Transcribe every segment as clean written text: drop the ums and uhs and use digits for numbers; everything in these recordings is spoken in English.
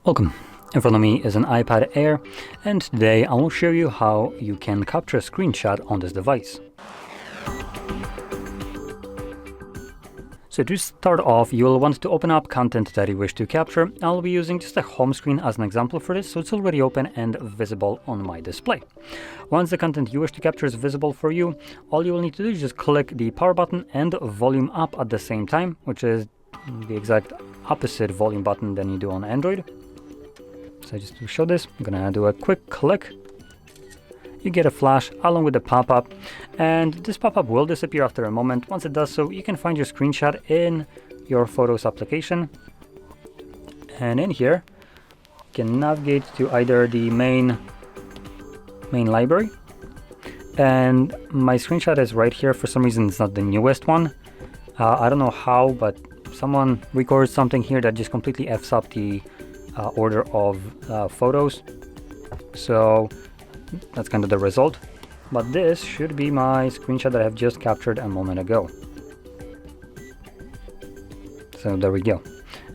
Welcome. In front of me is an iPad Air, and today I will show you how you can capture a screenshot on this device. So to start off, you will want to open up content that you wish to capture. I'll be using just a home screen as an example for this, so it's already open and visible on my display. Once the content you wish to capture is visible for you, all you will need to do is just click the power button and volume up at the same time, which is the exact opposite volume button than you do on Android. So just to show this, I'm gonna do a quick click. You get a flash along with the pop-up, and this pop-up will disappear after a moment. Once it does so, you can find your screenshot in your Photos application. And in here, you can navigate to either the main library. And my screenshot is right here. For some reason, it's not the newest one. I don't know how, but someone records something here that just completely F's up the order of photos. So that's kind of the result, but this should be my screenshot that I have just captured a moment ago. So there we go,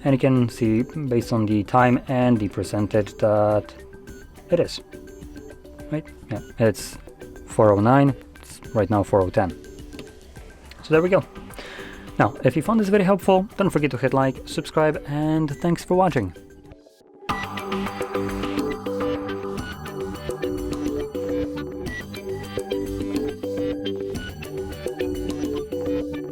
and you can see based on the time and the percentage that it is, right? Yeah, it's 4:09, it's right now 4:10. So there we go. Now, if you found this very helpful, don't forget to hit like, subscribe, and thanks for watching.